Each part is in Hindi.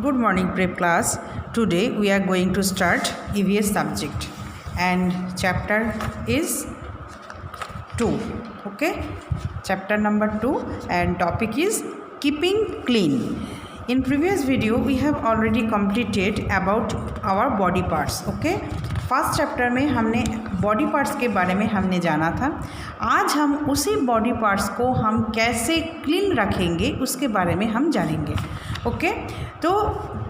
Good morning, prep class. Today we are going to start EVS subject and chapter is 2. Okay, chapter number 2 and topic is keeping clean. In previous video we have already completed about our body parts. Okay, first chapter में हमने बॉडी पार्ट्स के बारे में हमने जाना था। आज हम उसी बॉडी पार्ट्स को हम कैसे क्लीन रखेंगे उसके बारे में हम जानेंगे। ओके, तो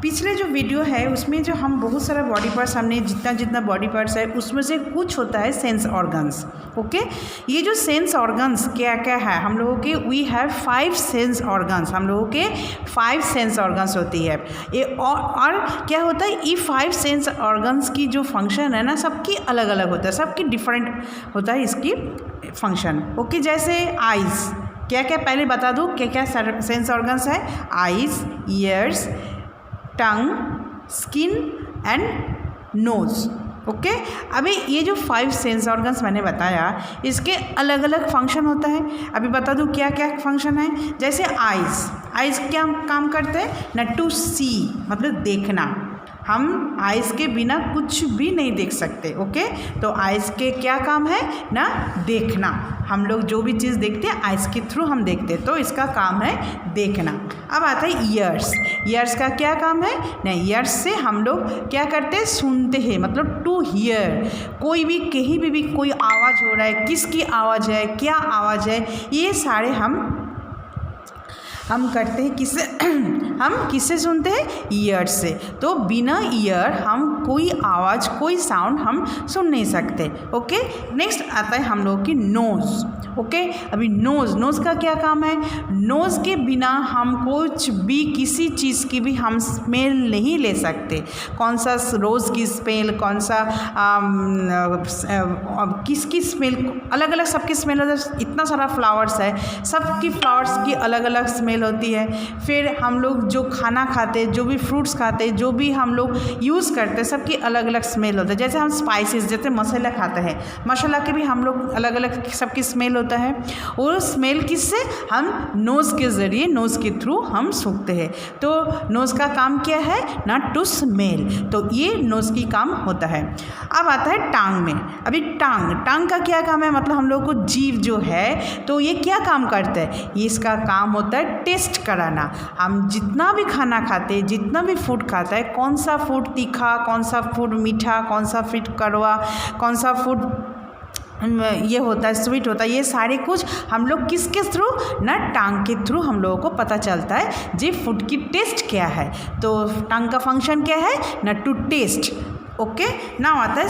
पिछले जो वीडियो है उसमें जो हम बहुत सारा बॉडी पार्ट्स हमने जितना बॉडी पार्ट्स है उसमें से कुछ होता है सेंस ऑर्गन्स। ओके, ये जो सेंस ऑर्गन्स क्या क्या है हम लोगों के, वी हैव 5 सेंस ऑर्गन्स। हम लोगों के 5 सेंस ऑर्गन्स होती है ये और क्या होता है, ये 5 सेंस ऑर्गन्स की जो फंक्शन है ना सबकी अलग अलग होता है, सबकी डिफरेंट होता है इसकी फंक्शन। ओके, जैसे आइज़ क्या क्या पहले बता दूँ क्या क्या सेंस ऑर्गन्स है। Eyes, ears, tongue, skin and nose. Okay, अभी ये जो 5 सेंस ऑर्गन्स मैंने बताया इसके अलग अलग फंक्शन होता है। अभी बता दूँ क्या क्या फंक्शन है। जैसे आइज़ क्या काम करते हैं ना, टू सी मतलब देखना। हम आइज़ के बिना कुछ भी नहीं देख सकते। ओके, तो आइज़ के क्या काम है ना, देखना। हम लोग जो भी चीज़ देखते हैं आइज़ के थ्रू हम देखते हैं, तो इसका काम है देखना। अब आता है ईयर्स का क्या काम है ना, ईयर्स से हम लोग क्या करते हैं, सुनते हैं, मतलब टू हियर। कोई भी कहीं भी कोई आवाज़ हो रहा है, किसकी आवाज़ है, क्या आवाज़ है, ये सारे हम करते हैं किससे हम किससे सुनते हैं, ईयर्स से। तो बिना ईयर हम कोई आवाज़ कोई साउंड हम सुन नहीं सकते। ओके, नेक्स्ट आता है हम लोग की नोज़। ओके, अभी नोज़ का क्या काम है। नोज़ के बिना हम कुछ भी किसी चीज़ की भी हम स्मेल नहीं ले सकते। कौन सा रोज़ की स्मेल, कौन सा किसकी स्मेल, अलग अलग सबकी स्मेल होती है। इतना सारा फ्लावर्स है, सबकी फ्लावर्स की अलग अलग स्मेल होती है। फिर हम लोग जो खाना खाते, जो भी फ्रूट्स खाते, जो भी हम लोग यूज़ करते, सबकी अलग अलग स्मेल होता है। जैसे हम स्पाइसेस, जैसे मसाला खाते हैं, मसाला के भी हम लोग अलग अलग सबकी स्मेल होता है। और स्मेल किससे, हम नोज़ के ज़रिए, नोज़ के थ्रू हम सूंघते हैं। तो नोज़ का काम क्या है ना, टू स्मेल। तो ये नोज़ की काम होता है। अब आता है टांग में। अभी टांग का क्या काम है, मतलब हम लोग को जीभ जो है तो ये क्या काम करता है, ये इसका काम होता है टेस्ट कराना। हम जितना भी खाना खाते, जितना भी फूड खाता है, कौन सा फूड तीखा, कौन सा फूड मीठा, कौन सा फूड कड़वा, कौन सा फूड ये होता है स्वीट होता है, ये सारे कुछ हम लोग किसके थ्रू ना, टांग के थ्रू हम लोगों को पता चलता है जी फूड की टेस्ट क्या है। तो टांग का फंक्शन क्या है ना, टू टेस्ट। ओके, नाउ आता है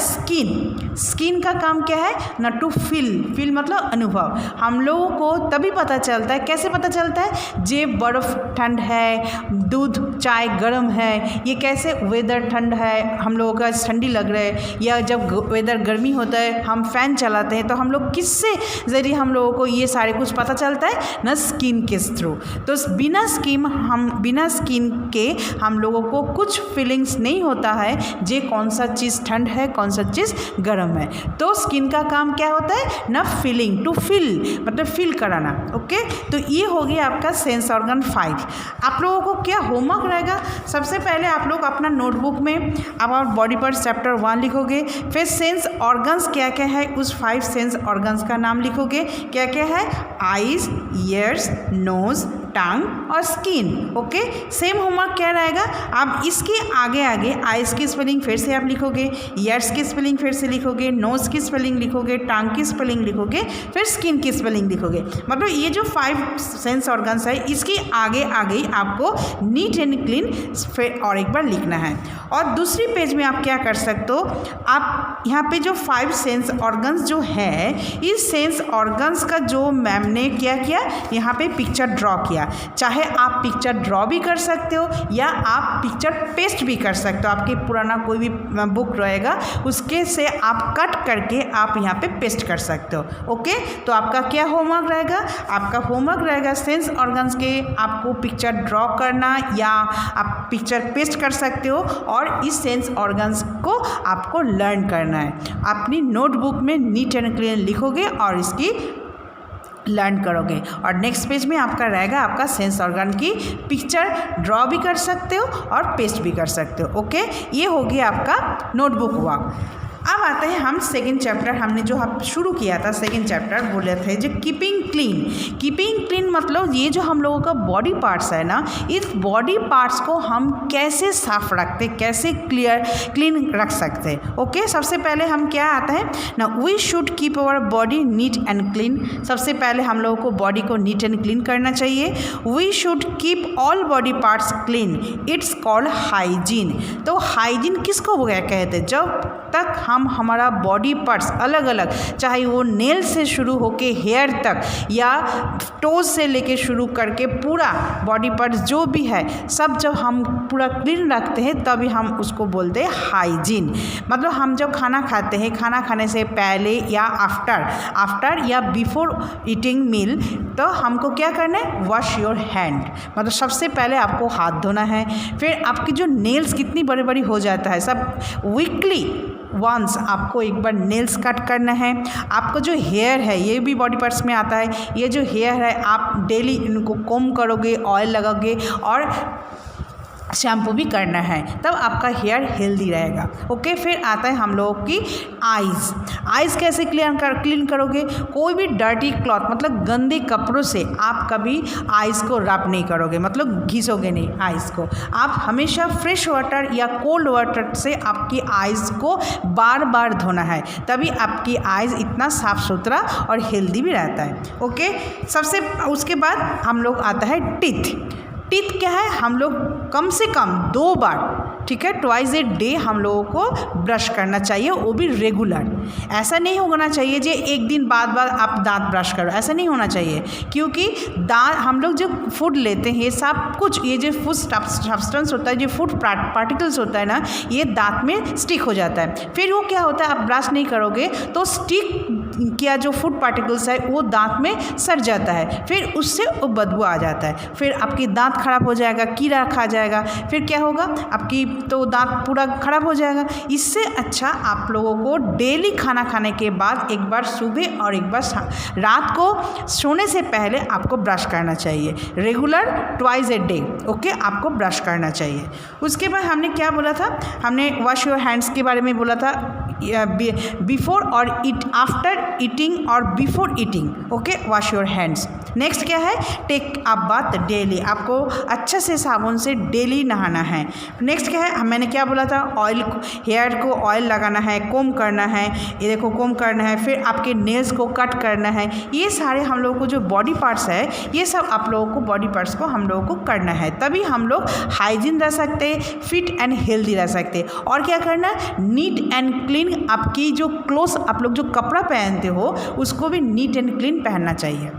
स्किन का काम क्या है ना, टू फील मतलब अनुभव। हम लोगों को तभी पता चलता है, कैसे पता चलता है, जे बर्फ़ ठंड है, दूध चाय गर्म है, ये कैसे वेदर ठंड है, हम लोगों का ठंडी लग रहा है, या जब वेदर गर्मी होता है हम फ़ैन चलाते हैं, तो हम लोग किससे ज़रिए हम लोगों को ये सारे कुछ पता चलता है ना, स्किन के थ्रू। तो बिना स्किन के हम लोगों को कुछ फीलिंग्स नहीं होता है जे कौन सा चीज़ ठंड है, कौन सा चीज़ गर्म है। तो स्किन का काम क्या होता है ना, फीलिंग, टू फील मतलब फील कराना। ओके, तो ये हो गया आपका सेंस ऑर्गन 5। आप लोगों को क्या होमवर्क रहेगा, सबसे पहले आप लोग अपना नोटबुक में अबाउट बॉडी पार्ट्स चैप्टर 1 लिखोगे। फिर सेंस ऑर्गन्स क्या क्या है, उस 5 सेंस ऑर्गन्स का नाम लिखोगे। क्या क्या है, आइज़, ईयर्स, नोज़, टंग और स्किन। ओके, सेम होमवर्क क्या रहेगा, आप इसके आगे आइज़ की स्पेलिंग फिर से आप लिखोगे, ईयर्स की स्पेलिंग फिर से लिखोगे, नोज़ की स्पेलिंग लिखोगे, टंग की स्पेलिंग लिखोगे, फिर स्किन की स्पेलिंग लिखोगे। मतलब ये जो 5 सेंस ऑर्गन्स है इसके आगे आपको नीट एंड क्लीन फिर और एक बार लिखना है। और दूसरी पेज में आप क्या कर सकते हो, आप यहाँ पे जो 5 सेंस ऑर्गन्स जो है, इस सेंस ऑर्गन्स का जो मैम ने क्या किया, यहाँ पे पिक्चर ड्रॉ किया। चाहे आप पिक्चर ड्रॉ भी कर सकते हो या आप पिक्चर पेस्ट भी कर सकते हो। आपके पुराना कोई भी बुक रहेगा उसके से आप कट करके आप यहाँ पे पेस्ट कर सकते हो। ओके, तो आपका क्या होमवर्क रहेगा, आपका होमवर्क रहेगा सेंस ऑर्गन्स के आपको पिक्चर ड्रॉ करना या आप पिक्चर पेस्ट कर सकते हो और इस सेंस ऑर्गन्स को आपको लर्न करना है। अपनी नोटबुक में नीट एंड क्लीन लिखोगे और इसकी लर्न करोगे। और नेक्स्ट पेज में आपका रहेगा आपका सेंस ऑर्गन की पिक्चर, ड्रॉ भी कर सकते हो और पेस्ट भी कर सकते हो। ओके, ये हो गया आपका नोटबुक वर्क। अब आते हैं हम सेकंड चैप्टर, हमने जो हम शुरू किया था सेकंड चैप्टर बोले थे जो कीपिंग क्लीन। कीपिंग क्लीन मतलब ये जो हम लोगों का बॉडी पार्ट्स है ना, इस बॉडी पार्ट्स को हम कैसे साफ रखते, कैसे क्लीन रख सकते हैं। ओके, सबसे पहले हम क्या आता है ना, we should keep our body neat and clean. सबसे पहले हम लोगों को बॉडी को नीट एंड क्लीन करना चाहिए। We should keep all body parts clean, it's called hygiene. तो हाइजीन किसको कहते हैं, जब तक हम हमारा बॉडी पार्ट्स अलग अलग, चाहे वो नेल से शुरू होके हेयर तक या टोज से लेके शुरू करके पूरा बॉडी पार्ट्स जो भी है सब जब हम पूरा क्लीन रखते हैं तभी हम उसको बोलते हैं हाइजीन। मतलब हम जब खाना खाते हैं, खाना खाने से पहले या आफ्टर या बिफोर ईटिंग मील, तो हमको क्या करना है, वॉश योर हैंड। मतलब सबसे पहले आपको हाथ धोना है। फिर आपकी जो नेल्स कितनी बड़ी बड़ी हो जाता है, सब वीकली वंस आपको एक बार नेल्स कट करना है। आपको जो हेयर है ये भी बॉडी पार्ट्स में आता है। ये जो हेयर है आप डेली इनको कोम करोगे, ऑयल लगाओगे और शैम्पू भी करना है, तब आपका हेयर हेल्दी रहेगा। ओके, फिर आता है हम लोगों की आइज़ कैसे क्लीन करोगे। कोई भी डर्टी क्लॉथ मतलब गंदे कपड़ों से आप कभी आइज़ को रब नहीं करोगे, मतलब घिसोगे नहीं आइज़ को। आप हमेशा फ्रेश वाटर या कोल्ड वाटर से आपकी आइज़ को बार बार धोना है, तभी आपकी आइज़ इतना साफ़ सुथरा और हेल्दी भी रहता है। ओके, उसके बाद हम लोग आता है टीथ क्या है, हम लोग कम से कम 2 बार, ठीक है, ट्वाइस ए डे हम लोगों को ब्रश करना चाहिए, वो भी रेगुलर। ऐसा नहीं होना चाहिए जो एक दिन बाद आप दांत ब्रश करो, ऐसा नहीं होना चाहिए। क्योंकि दांत हम लोग जो फूड लेते हैं, ये सब कुछ ये जो फूड सब्सटेंस होता है, जो फूड पार्टिकल्स होता है ना, ये दांत में स्टिक हो जाता है। फिर वो क्या होता है, आप ब्रश नहीं करोगे तो स्टिक किया जो फूड पार्टिकल्स है वो दांत में सड़ जाता है, फिर उससे वो बदबू आ जाता है, फिर आपकी दांत खराब हो जाएगा, कीड़ा खा जाएगा, फिर क्या होगा, आपकी तो दांत पूरा खराब हो जाएगा। इससे अच्छा आप लोगों को डेली खाना खाने के बाद एक बार सुबह और एक बार रात को सोने से पहले आपको ब्रश करना चाहिए, regular twice a day. Okay, आपको ब्रश करना चाहिए। उसके बाद हमने क्या बोला था, हमने वॉश योर हैंड्स के बारे में बोला था, बिफोर और आफ्टर ईटिंग और before eating. Okay, wash your hands. Next क्या है, टेक अ बाथ डेली, आपको अच्छे से साबुन से डेली नहाना है। नेक्स्ट क्या है, मैंने क्या बोला था, ऑयल, हेयर को ऑयल लगाना है, कोम करना है, ये देखो कोम करना है, फिर आपके नेल्स को कट करना है। ये सारे हम लोगों को जो बॉडी पार्ट्स है, ये सब आप लोगों को बॉडी पार्ट्स को हम लोगों को करना है, तभी हम लोग हाइजीन रह सकते, फिट एंड हेल्दी रह सकते। और क्या करना है, नीट एंड क्लीन, आपकी जो क्लोथ्स आप लोग जो कपड़ा पहनते हो उसको भी नीट एंड क्लीन पहनना चाहिए,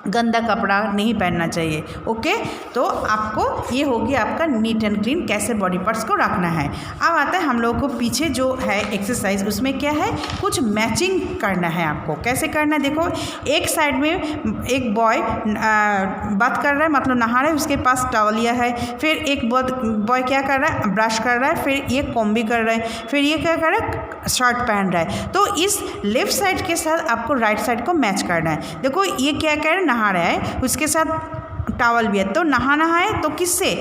गंदा कपड़ा नहीं पहनना चाहिए। ओके, तो आपको ये हो गया आपका नीट एंड क्लीन कैसे बॉडी पार्ट्स को रखना है। अब आता है हम लोगों को पीछे जो है एक्सरसाइज, उसमें क्या है, कुछ मैचिंग करना है आपको। कैसे करना है, देखो एक साइड में एक बॉय बात कर रहा है, मतलब नहा रहा है, उसके पास टॉवलिया है, फिर एक बॉय क्या कर रहा है, ब्रश कर रहा है, फिर ये कॉम्ब भी कर रहा है, फिर ये क्या कर रहा है, शर्ट पहन रहा है। तो इस लेफ्ट साइड के साथ आपको राइट साइड को मैच करना है। देखो ये क्या कह रहा है, नहा रहा है, उसके साथ टॉवल भी है, तो नहाना है तो किससे,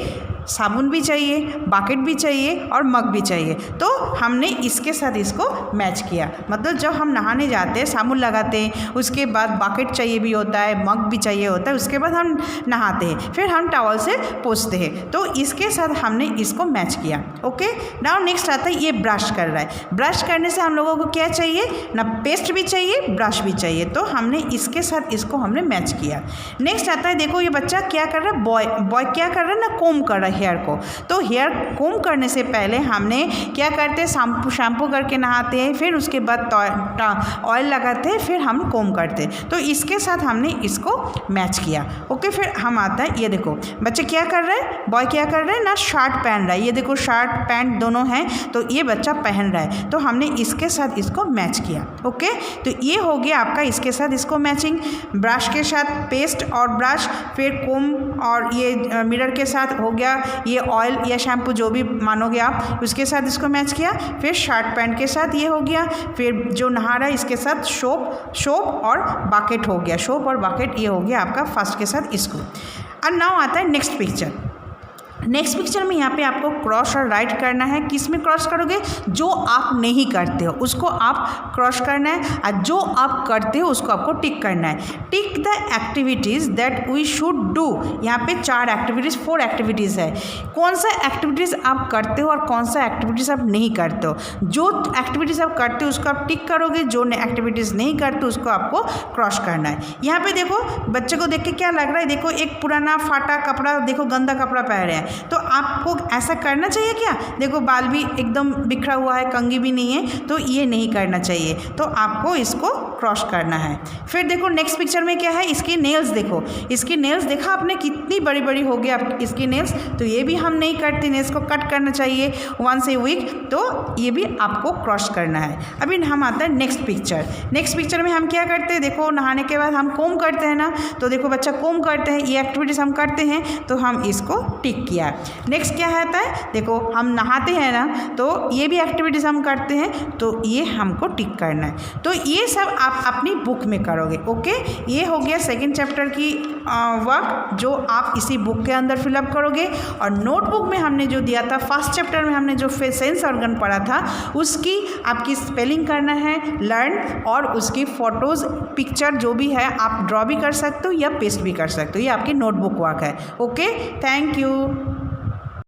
साबुन भी चाहिए, बकेट भी चाहिए और मग भी चाहिए। तो हमने इसके साथ इसको मैच किया, मतलब जब हम नहाने जाते हैं साबुन लगाते हैं, उसके बाद बकेट चाहिए भी होता है, मग भी चाहिए होता है, उसके बाद हम नहाते हैं, फिर हम टॉवल से पोंछते हैं। तो इसके साथ हमने इसको मैच किया। ओके, नाउ नेक्स्ट आता है, ये ब्रश कर रहा है। ब्रश करने से हम लोगों को क्या चाहिए ना, पेस्ट भी चाहिए, ब्रश भी चाहिए, तो हमने इसके साथ इसको हमने मैच किया। नेक्स्ट आता है, देखो ये बच्चा क्या कर रहा है, बॉय क्या कर रहा है ना, कोम कर रहा है हेयर को। तो हेयर कोम करने से पहले हमने क्या करते हैं, शैम्पू करके नहाते हैं, फिर उसके बाद ऑयल लगाते हैं, फिर हम कोम करते हैं। तो इसके साथ हमने इसको मैच किया। ओके, फिर हम आता है, ये देखो बच्चे क्या कर रहे हैं, बॉय क्या कर रहे हैं ना, शर्ट पहन रहा है, ये देखो शर्ट पैंट दोनों हैं, तो ये बच्चा पहन रहा है, तो हमने इसके साथ इसको मैच किया। ओके, तो ये हो गया आपका इसके साथ इसको मैचिंग। ब्रश के साथ पेस्ट और ब्रश, फिर कोम और ये मिरर के साथ हो गया ये ऑयल या शैम्पू जो भी मानोगे आप, उसके साथ इसको मैच किया। फिर शर्ट पैंट के साथ ये हो गया। फिर जो नहा रहा है इसके साथ सोप और बकेट हो गया। सोप और बकेट ये हो गया आपका फर्स्ट के साथ स्क्रू। और नाउ आता है नेक्स्ट पिक्चर। नेक्स्ट पिक्चर में यहाँ पे आपको क्रॉस और राइट करना है। किस में क्रॉस करोगे? जो आप नहीं करते हो उसको आप क्रॉस करना है, और जो आप करते हो उसको आपको टिक करना है। Tick the activities that we should do. यहाँ पे 4 एक्टिविटीज़ है। कौन सा एक्टिविटीज़ आप करते हो और कौन सा एक्टिविटीज़ आप नहीं करते हो। जो एक्टिविटीज़ आप करते हो उसको आप टिक करोगे, जो एक्टिविटीज़ नहीं करते उसको आपको क्रॉस करना है। यहाँ पे देखो बच्चे को देख के क्या लग रहा है, देखो एक पुराना फाटा कपड़ा, देखो गंदा कपड़ा पहन रहे हैं, तो आपको ऐसा करना चाहिए क्या? देखो बाल भी एकदम बिखरा हुआ है, कंघी भी नहीं है, तो ये नहीं करना चाहिए, तो आपको इसको क्रॉस करना है। फिर देखो नेक्स्ट पिक्चर में क्या है, इसकी नेल्स देखो। इसकी नेल्स देखा आपने कितनी बड़ी बड़ी हो गई आप इसकी नेल्स, तो ये भी हम नहीं करते, नेल्स को कट करना चाहिए वंस ए वीक, तो ये भी आपको क्रॉस करना है। अभी हम आता है नेक्स्ट पिक्चर। नेक्स्ट पिक्चर में हम क्या करते हैं, देखो नहाने के बाद हम कोम करते हैं ना, तो देखो बच्चा कोम करते हैं, ये एक्टिविटीज़ हम करते हैं, तो हम इसको टिक किया। नेक्स्ट क्या आता है, देखो हम नहाते हैं ना, तो ये भी एक्टिविटीज़ हम करते हैं, तो ये हमको टिक करना है। तो ये सब आप अपनी बुक में करोगे। ओके, ये हो गया सेकंड चैप्टर की वर्क, जो आप इसी बुक के अंदर फिलअप करोगे। और नोटबुक में हमने जो दिया था, फर्स्ट चैप्टर में हमने जो सेंस ऑर्गन पढ़ा था, उसकी आपकी स्पेलिंग करना है, लर्न, और उसकी फ़ोटोज़ पिक्चर जो भी है आप ड्रॉ भी कर सकते हो या पेस्ट भी कर सकते हो। ये आपकी नोटबुक वर्क है। Okay, thank you.